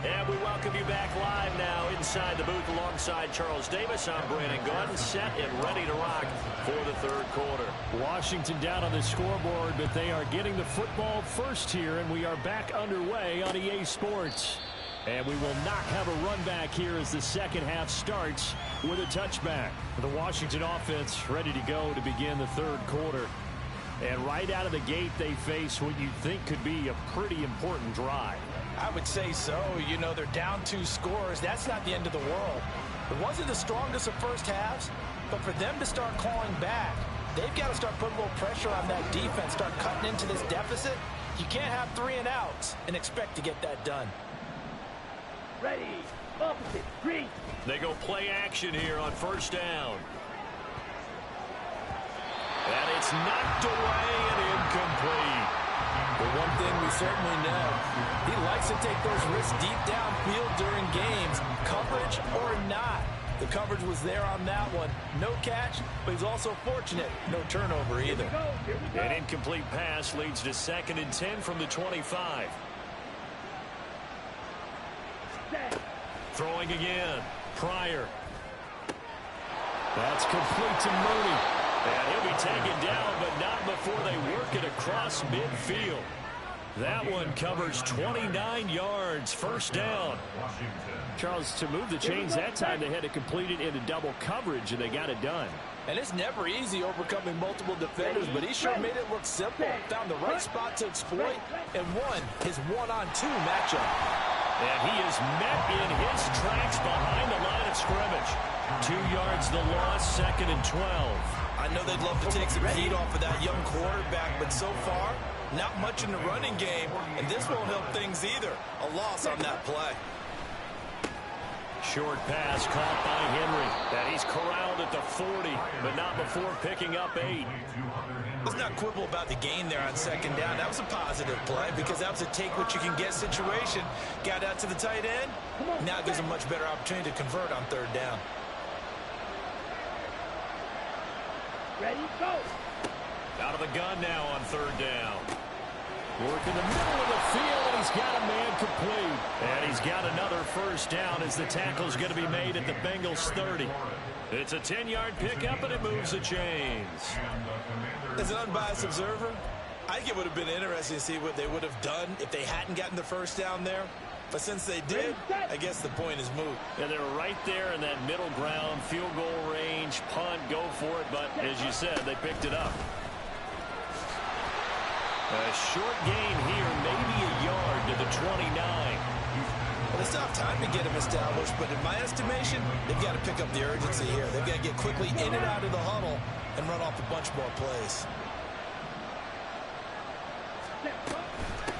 And we welcome you back live now inside the booth alongside Charles Davis. I'm Brandon Gunn, set and ready to rock for the third quarter. Washington down on the scoreboard, but they are getting the football first here, and we are back underway on EA Sports. And we will not have a run back here as the second half starts with a touchback. The Washington offense ready to go to begin the third quarter. And right out of the gate, they face what you think could be a pretty important drive. I would say so. You know, they're down 2 scores. That's not the end of the world. It wasn't the strongest of first halves, but for them to start clawing back, they've got to start putting a little pressure on that defense, start cutting into this deficit. You can't have 3 and outs and expect to get that done. Ready, opposite, green. They go play action here on first down. And it's knocked away and incomplete. But one thing we certainly know, he likes to take those risks deep downfield during games, coverage or not. The coverage was there on that one. No catch, but he's also fortunate. No turnover either. An incomplete pass leads to 2nd and 10 from the 25. Throwing again. Pryor. That's complete to Mooney. And he'll be taken down, but not before they work it across midfield. That one covers 29 yards. First down. Charles, to move the chains that time, they had to complete it into double coverage, and they got it done. And it's never easy overcoming multiple defenders, but he sure made it look simple. Found the right spot to exploit and won his 1-on-2 matchup. And he is met in his tracks behind the line of scrimmage. 2 yards the loss, 2nd and 12. I know they'd love to take some heat off of that young quarterback, but so far, not much in the running game, and this won't help things either. A loss on that play. Short pass caught by Henry. And he's corralled at the 40, but not before picking up 8. Let's not quibble about the gain there on 2nd down. That was a positive play because that was a take-what-you-can-get situation. Got out to the tight end. Now gives a much better opportunity to convert on 3rd down. Ready, go. Out of the gun now on 3rd down. Work in the middle of the field, and he's got a man complete. And he's got another first down as the tackle's going to be made at the Bengals 30. It's a 10-yard pickup, and it moves the chains. As an unbiased observer, I think it would have been interesting to see what they would have done if they hadn't gotten the first down there. But since they did, I guess the point is moot. And they're right there in that middle ground, field goal range, punt, go for it. But as you said, they picked it up. A short gain here, maybe a yard to the 29. Well, it's not time to get him established, but in my estimation, they've got to pick up the urgency here. They've got to get quickly in and out of the huddle and run off a bunch more plays.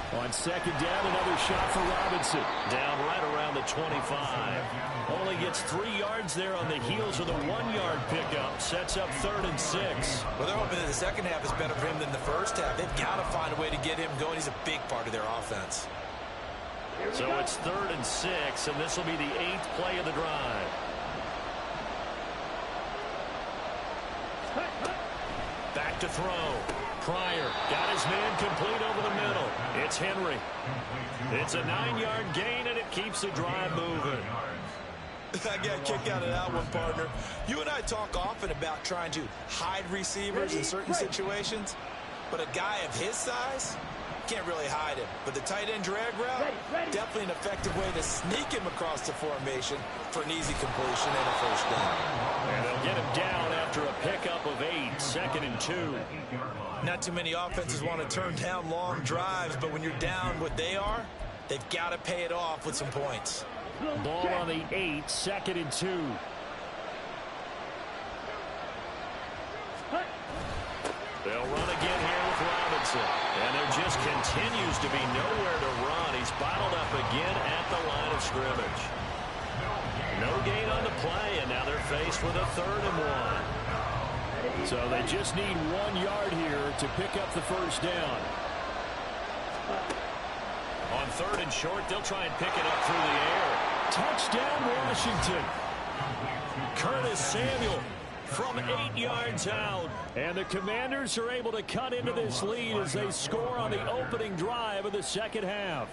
On 2nd down, another shot for Robinson. Down right around the 25. Only gets 3 yards there on the heels of the 1-yard pickup. Sets up 3rd and 6. Well, they're hoping that the second half is better for him than the first half. They've got to find a way to get him going. He's a big part of their offense. So it's 3rd and 6, and this will be the 8th play of the drive. Back to throw. Pryor got his man complete over the middle. It's Henry. It's a 9-yard gain, and it keeps the drive moving. I got a kick out of that one, partner. You and I talk often about trying to hide receivers in certain situations, but a guy of his size can't really hide him. But the tight end drag route, definitely an effective way to sneak him across the formation for an easy completion and a first down. And they'll get him down after a pickup of 8, 2nd and 2. Not too many offenses want to turn down long drives, but when you're down what they are, they've got to pay it off with some points. Ball on the 8, 2nd and 2. They'll run again here with Robinson. And there just continues to be nowhere to run. He's bottled up again at the line of scrimmage. No gain on the play, and now they're faced with a 3rd and 1. So they just need 1 yard here to pick up the first down. On 3rd and short, they'll try and pick it up through the air. Touchdown, Washington. Curtis Samuel from 8 yards out. And the Commanders are able to cut into this lead as they score on the opening drive of the second half.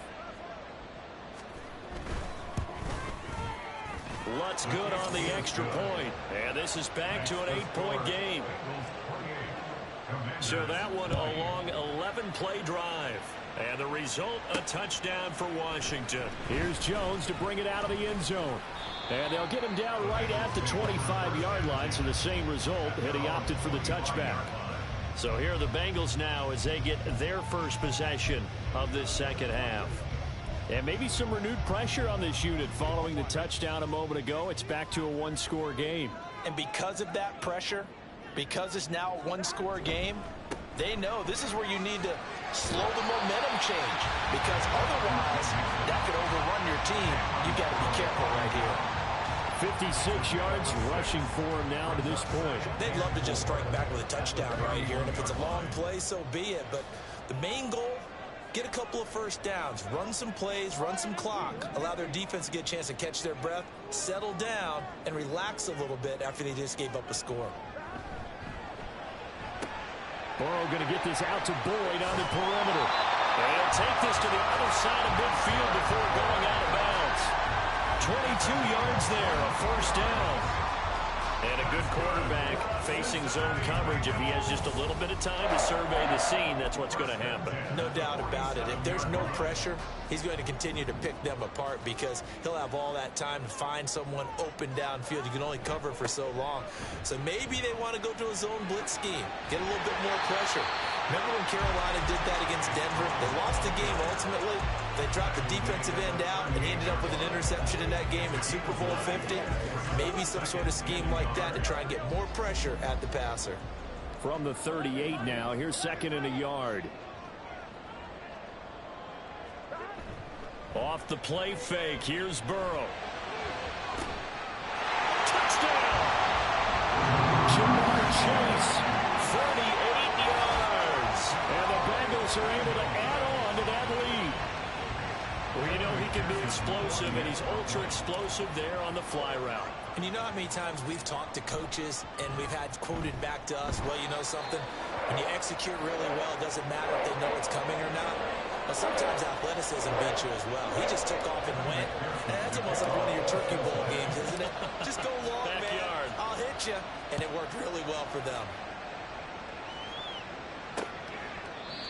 Lutz good on the extra point. And this is back to an 8-point game. So that one a long 11-play drive. And the result, a touchdown for Washington. Here's Jones to bring it out of the end zone. And they'll get him down right at the 25-yard line, so the same result, had he opted for the touchback. So here are the Bengals now as they get their first possession of this second half. And maybe some renewed pressure on this unit following the touchdown a moment ago. It's back to a one-score game. And because of that pressure, because it's now a one-score game, they know this is where you need to slow the momentum change, because otherwise that could overrun your team. You got to be careful right here. 56 yards rushing for him now to this point. They'd love to just strike back with a touchdown right here, and if it's a long play, so be it. But the main goal, get a couple of first downs, run some plays, run some clock, allow their defense to get a chance to catch their breath, settle down, and relax a little bit after they just gave up a score. Burrow going to get this out to Boyd on the perimeter. And take this to the other side of midfield before going out of bounds. 22 yards there, a first down. And a good quarterback facing zone coverage. If he has just a little bit of time to survey the scene, that's what's going to happen. No doubt about it. If there's no pressure, he's going to continue to pick them apart because he'll have all that time to find someone open downfield. You can only cover for so long. So maybe they want to go to a zone blitz scheme, get a little bit more pressure. Remember when Carolina did that against Denver? They lost the game ultimately. They dropped the defensive end out, and he ended up with an interception in that game in Super Bowl 50. Maybe some sort of scheme like that to try and get more pressure at the passer. From the 38 now, here's 2nd and a yard. Off the play fake, here's Burrow. Touchdown! Jamar Chase, 38 yards. And the Bengals are able to add on to that lead. Well, you know he can be explosive, and he's ultra explosive there on the fly route. And you know how many times we've talked to coaches and we've had quoted back to us, well, you know something? When you execute really well, it doesn't matter if they know it's coming or not. But sometimes athleticism beats you as well. He just took off and went. And that's almost like one of your Turkey Bowl games, isn't it? Just go long, Backyard. man. I'll hit you. And it worked really well for them.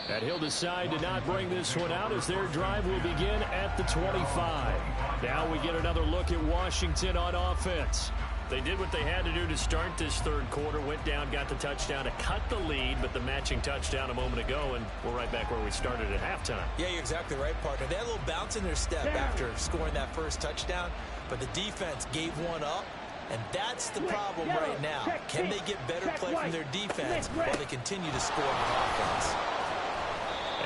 And he'll decide to not bring this one out as their drive will begin at the 25. Now we get another look at Washington on offense. They did what they had to do to start this third quarter, went down, got the touchdown to cut the lead, but the matching touchdown a moment ago, and we're right back where we started at halftime. Yeah, you're exactly right, partner. They had a little bounce in their step after scoring that first touchdown, but the defense gave one up, and that's the problem right now. Can they get better play from their defense while they continue to score on offense?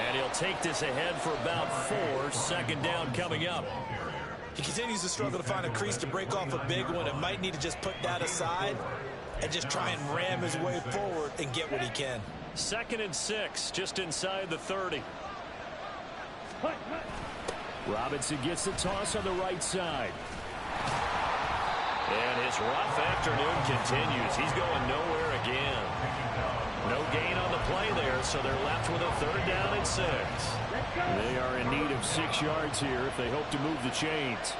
And he'll take this ahead for about 4. 2nd down coming up. He continues to struggle to find a crease to break off a big one and might need to just put that aside and just try and ram his way forward and get what he can. 2nd and 6, just inside the 30. Robinson gets the toss on the right side. And his rough afternoon continues. He's going nowhere again. No gain on the play there, so they're left with a 3rd down and 6. They are in need of 6 yards here if they hope to move the chains.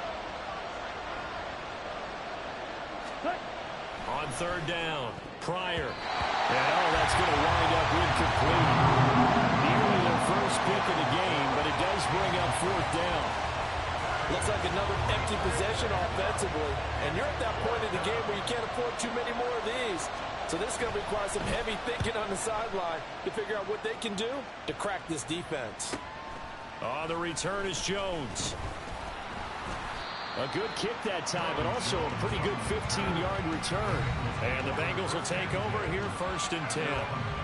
On 3rd down, Pryor. And that's going to wind up incomplete. Nearly their first pick of the game, but it does bring up 4th down. Looks like another empty possession offensively. And you're at that point in the game where you can't afford too many more of these. So this is going to require some heavy thinking on the sideline to figure out what they can do to crack this defense. On the return is Jones. A good kick that time, but also a pretty good 15-yard return. And the Bengals will take over here 1st and 10.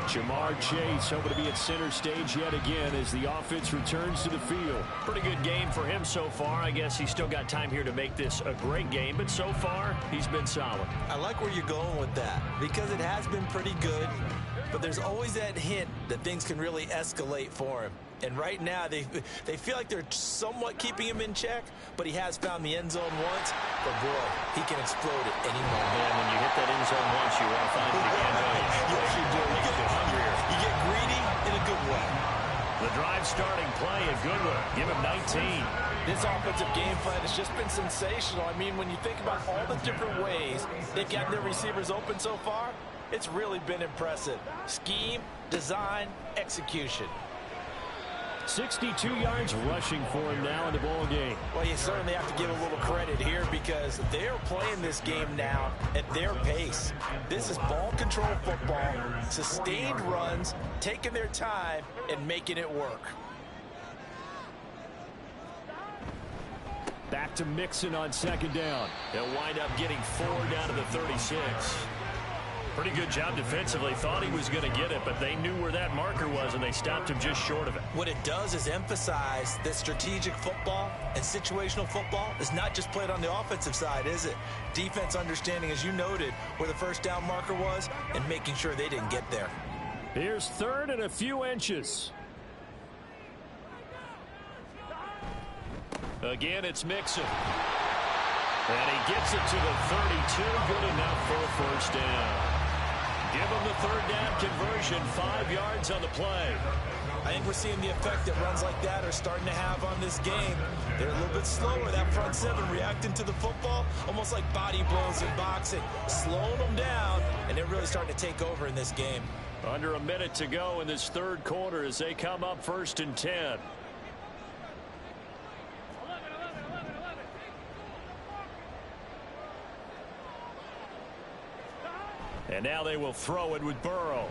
Jamar Chase hoping to be at center stage yet again as the offense returns to the field. Pretty good game for him so far. I guess he's still got time here to make this a great game, but so far he's been solid. I like where you're going with that because it has been pretty good, but there's always that hint that things can really escalate for him. And right now, they feel like they're somewhat keeping him in check, but he has found the end zone once. But, boy, he can explode at any moment. Man, when you hit that end zone once, you want to find it again. Yes, you do. You get hungrier. You get greedy in a good way. The The drive starting play, a good one. Give him 19. This offensive game plan has just been sensational. I mean, when you think about all the different ways they've gotten their receivers open so far, it's really been impressive. Scheme, design, execution. 62 yards rushing for him now in the ball game. Well, you certainly have to give a little credit here because they're playing this game now at their pace. This is ball control football, sustained runs, taking their time and making it work. Back to Mixon on second down. They'll wind up getting 4 down to the 36. Pretty good job defensively. Thought he was going to get it, but they knew where that marker was, and they stopped him just short of it. What it does is emphasize that strategic football and situational football is not just played on the offensive side, is it? Defense understanding, as you noted, where the first down marker was and making sure they didn't get there. Here's third and a few inches. Again, it's Mixon. And he gets it to the 32. Good enough for a first down. Give him the third down conversion. 5 yards on the play. I think we're seeing the effect that runs like that are starting to have on this game. They're a little bit slower, that front seven, reacting to the football, almost like body blows in boxing, slowing them down, and they're really starting to take over in this game. Under a minute to go in this third quarter as they come up 1st and 10. And now they will throw it with Burrow.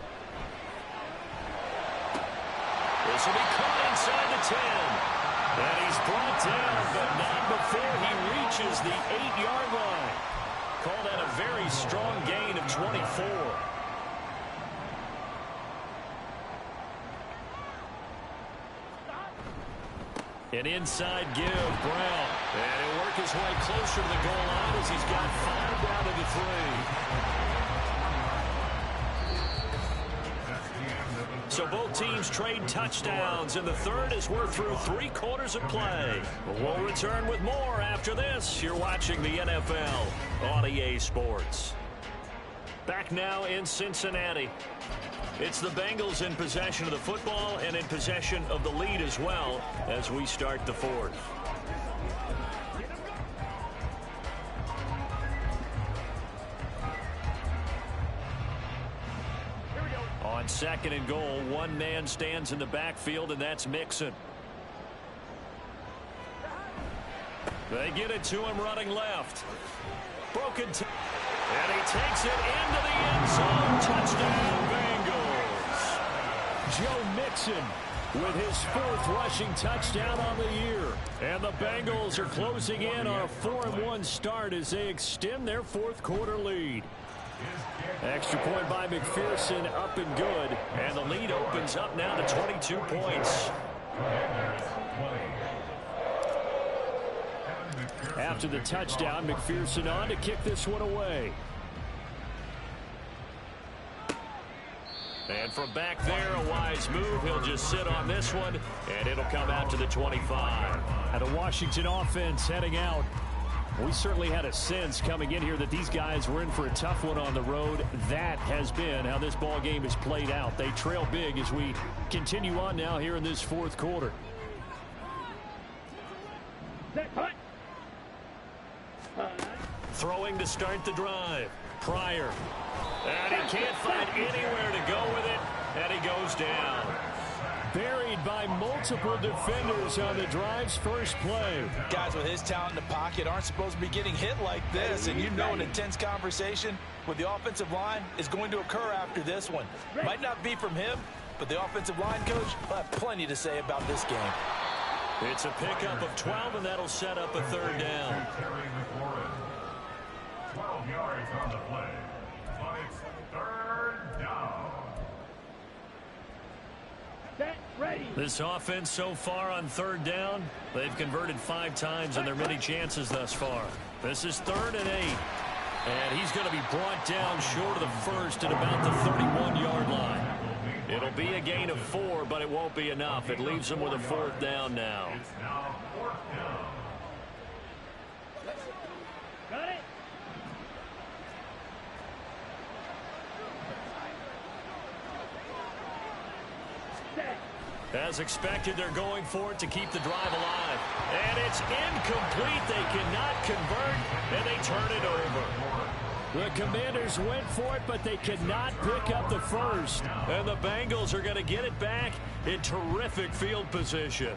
This will be caught inside the 10. And he's brought down, but not before he reaches the 8-yard line. Call that a very strong gain of 24. An inside give, Brown. And he'll work his way closer to the goal line as he's got 5 down to the 3. So both teams trade touchdowns in the third as we're through 3 quarters of play. We'll return with more after this. You're watching the NFL on EA Sports. Back now in Cincinnati. It's the Bengals in possession of the football and in possession of the lead as well as we start the fourth. On 2nd and goal, one man stands in the backfield, and that's Mixon. They get it to him running left. Broken. And he takes it into the end zone. Touchdown, Bengals. Joe Mixon with his 4th rushing touchdown on the year. And the Bengals are closing in on a 4-1 start as they extend their 4th quarter lead. Extra point by McPherson, up and good. And the lead opens up now to 22 points. After the touchdown, McPherson on to kick this one away. And from back there, a wise move. He'll just sit on this one, and it'll come out to the 25. And a Washington offense heading out. We certainly had a sense coming in here that these guys were in for a tough one on the road. That has been how this ball game has played out. They trail big as we continue on now here in this 4th quarter. Throwing to start the drive. Pryor. And he can't find anywhere to go with it, and he goes down. Buried by multiple defenders on the drive's first play. Guys with his talent in the pocket aren't supposed to be getting hit like this, and you know an intense conversation with the offensive line is going to occur after this one. Might not be from him, but the offensive line coach will have plenty to say about this game. It's a pickup of 12, and that'll set up a 3rd down. 12 yards on the play. But it's 3rd down. This offense so far on 3rd down, they've converted 5 times in their many chances thus far. This is 3rd and 8. And he's going to be brought down short of the first at about the 31-yard line. It'll be a gain of 4, but it won't be enough. It leaves them with a 4th down now. It's now 4th down. Got it. As expected, they're going for it to keep the drive alive. And it's incomplete. They cannot convert, and they turn it over. The Commanders went for it, but they could not pick up the first. And the Bengals are going to get it back in terrific field position.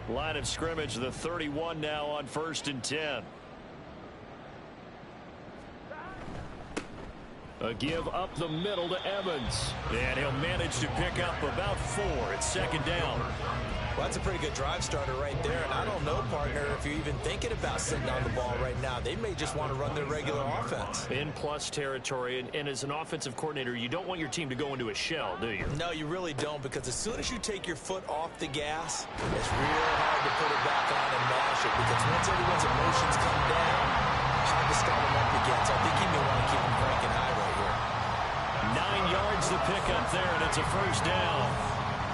Line of scrimmage, the 31 now on 1st and 10. A give up the middle to Evans. And he'll manage to pick up about 4. It's 2nd down. Well, that's a pretty good drive starter right there. And I don't know, partner, if you're even thinking about sitting on the ball right now. They may just want to run their regular offense. In plus territory. And as an offensive coordinator, you don't want your team to go into a shell, do you? No, you really don't, because as soon as you take your foot off the gas, it's real hard to put it back on and mash it. Because once everyone's emotions come down, hard to start them up again. So I think he may want to keep them cranking high right here. 9 yards to pick up there, and it's a 1st down.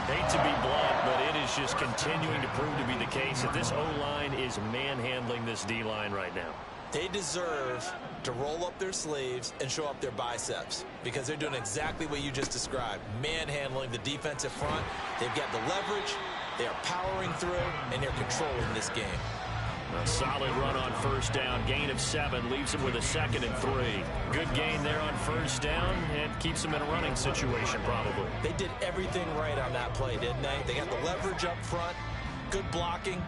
Hate to be blunt, but it is just continuing to prove to be the case that this O-line is manhandling this D-line right now. They deserve to roll up their sleeves and show up their biceps, because they're doing exactly what you just described, manhandling the defensive front. They've got the leverage, they are powering through, and they're controlling this game. A solid run on 1st down. Gain of 7 leaves him with a 2nd and 3. Good gain there on 1st down and keeps him in a running situation probably. They did everything right on that play, didn't they? They got the leverage up front, good blocking,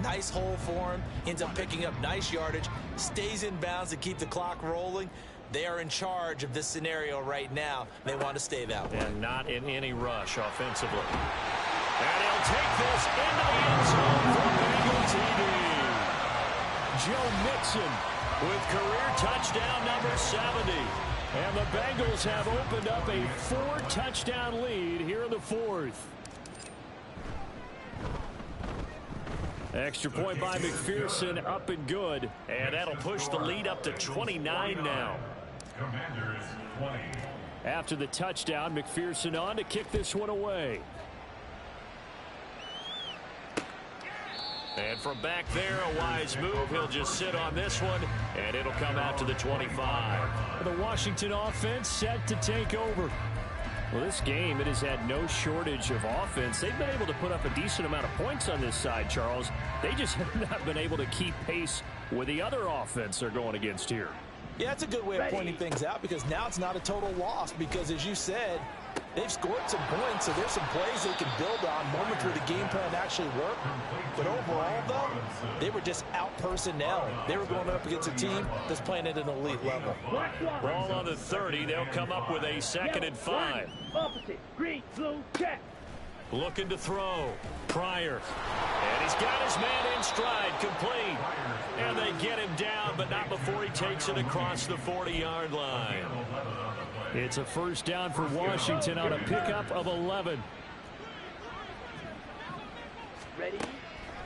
nice hole for him, ends up picking up nice yardage, stays in bounds to keep the clock rolling. They are in charge of this scenario right now. They want to stay that way. And not in any rush offensively. And he'll take this into the end zone for Bengals TD. Joe Mixon with career touchdown number 70. And the Bengals have opened up a 4-touchdown lead here in the 4th. Extra point by McPherson, up and good. And that'll push the lead up to 29 now. Commanders 20. After the touchdown, McPherson on to kick this one away. And from back there, a wise move. He'll just sit on this one, and it'll come out to the 25. The Washington offense set to take over. Well, this game, it has had no shortage of offense. They've been able to put up a decent amount of points on this side, Charles. They just have not been able to keep pace with the other offense they're going against here. Yeah, that's a good way of pointing things out, because now it's not a total loss, because as you said, they've scored some points, so there's some plays they can build on, moments where the game plan actually worked. But overall, though, they were just out personnel. They were going up against a team that's playing at an elite level. Ball on the 30. They'll come up with a 2nd and 5. Opposite. Green, blue, check. Looking to throw. Pryor. And he's got his man in stride. Complete. And they get him down, but not before he takes it across the 40-yard line. It's a 1st down for Washington on a pickup of 11. Ready?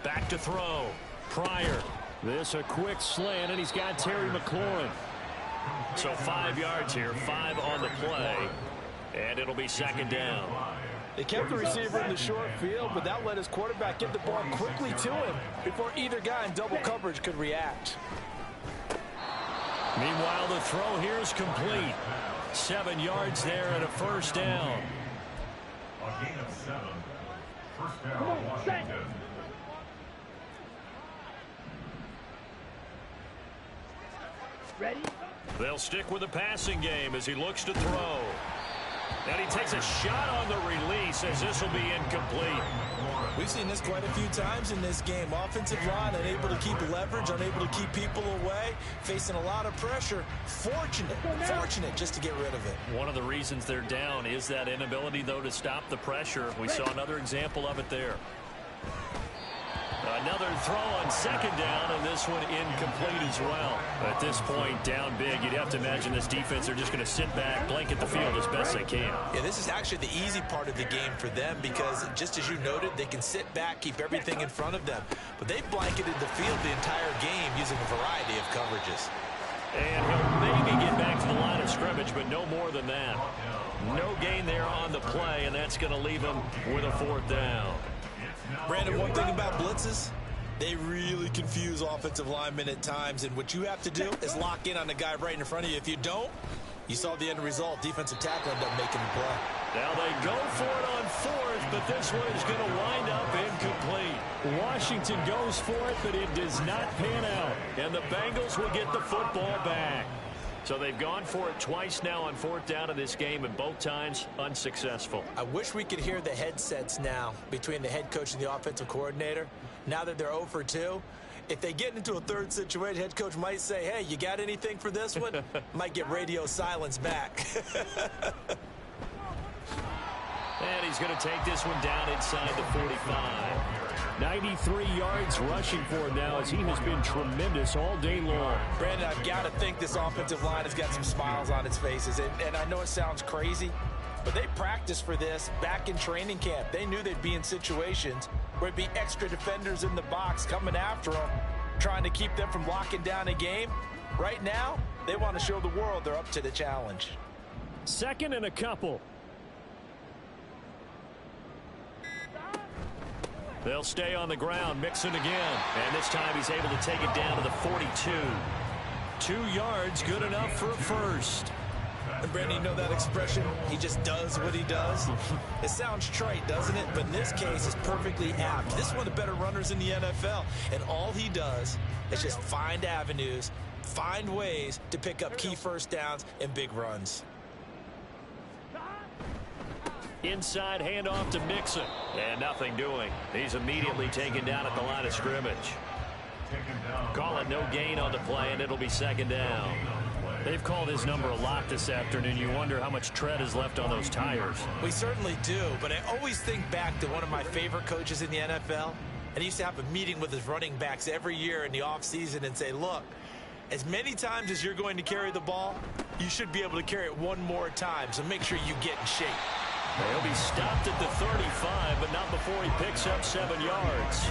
Back to throw. Pryor. This a quick slant, and he's got Terry McLaurin. So 5 yards here, 5 on the play. And it'll be 2nd down. They kept the receiver in the short field, but that let his quarterback get the ball quickly to him before either guy in double coverage could react. Meanwhile, the throw here is complete. 7 yards there and a 1st down. A gain of 7. 1st down, Washington. Ready? They'll stick with the passing game as he looks to throw. And he takes a shot on the release as this will be incomplete. We've seen this quite a few times in this game. Offensive line unable to keep leverage, unable to keep people away, facing a lot of pressure. Fortunate just to get rid of it. One of the reasons they're down is that inability, though, to stop the pressure. We saw another example of it there. Another throw on 2nd down, and this one incomplete as well. At this point, down big, you'd have to imagine this defense are just going to sit back, blanket the field as best they can. Yeah, this is actually the easy part of the game for them, because just as you noted, they can sit back, keep everything in front of them. But they've blanketed the field the entire game using a variety of coverages. And he'll maybe get back to the line of scrimmage, but no more than that. No gain there on the play, and that's going to leave him with a 4th down. Brandon, one thing about blitzes, they really confuse offensive linemen at times, and what you have to do is lock in on the guy right in front of you. If you don't, you saw the end result. Defensive tackle ended up making the play. Now they go for it on fourth, but this one is going to wind up incomplete. Washington goes for it, but it does not pan out. And the Bengals will get the football back. So they've gone for it twice now on fourth down in this game, and both times unsuccessful. I wish we could hear the headsets now between the head coach and the offensive coordinator. Now that they're 0 for 2, if they get into a third situation, head coach might say, hey, you got anything for this one? Might get radio silence back. And he's going to take this one down inside the 45. 93 yards rushing for him now as he has been tremendous all day long. Brandon, I've got to think this offensive line has got some smiles on its faces. And I know it sounds crazy, but they practiced for this back in training camp. They knew they'd be in situations where it'd be extra defenders in the box coming after them, trying to keep them from locking down a game. Right now, they want to show the world they're up to the challenge. Second and a couple. They'll stay on the ground, Mixon again. And this time he's able to take it down to the 42. 2 yards, good enough for a first. And Brandon, you know that expression, he just does what he does? It sounds trite, doesn't it? But in this case, it's perfectly apt. This is one of the better runners in the NFL. And all he does is just find avenues, find ways to pick up key first downs and big runs. Inside handoff to Mixon. And nothing doing. He's immediately taken down at the line of scrimmage. Call it no gain on the play, and it'll be second down. They've called his number a lot this afternoon. You wonder how much tread is left on those tires. We certainly do, but I always think back to one of my favorite coaches in the NFL. And he used to have a meeting with his running backs every year in the offseason and say, look, as many times as you're going to carry the ball, you should be able to carry it one more time, so make sure you get in shape. He'll be stopped at the 35, but not before he picks up 7 yards.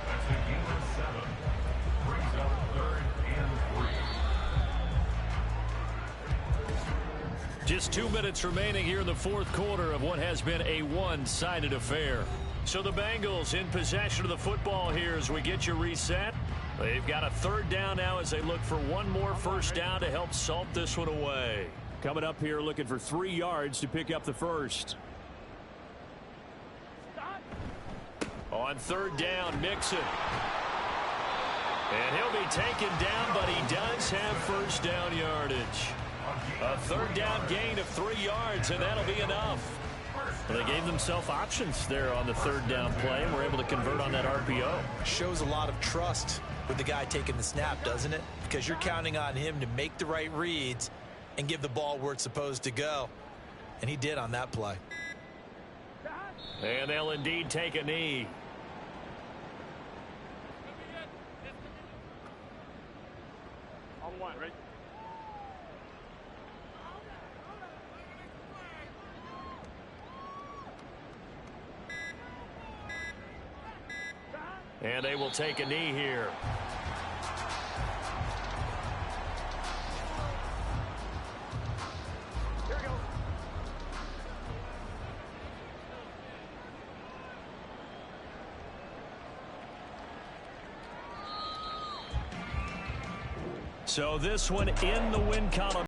That's a gain of 7. Brings up 3rd and 3. Just 2 minutes remaining here in the fourth quarter of what has been a one-sided affair. So the Bengals in possession of the football here as we get you reset. They've got a 3rd down now as they look for one more first down to help salt this one away. Coming up here looking for 3 yards to pick up the first. On 3rd down, Mixon. And he'll be taken down, but he does have first down yardage. A 3rd down gain of 3 yards, and that'll be enough. Well, they gave themselves options there on the 3rd down play, and were able to convert on that RPO. Shows a lot of trust with the guy taking the snap, doesn't it? Because you're counting on him to make the right reads and give the ball where it's supposed to go. And he did on that play. And they'll indeed take a knee. On one, right? And they will take a knee here. Here we go. So this one in the win column.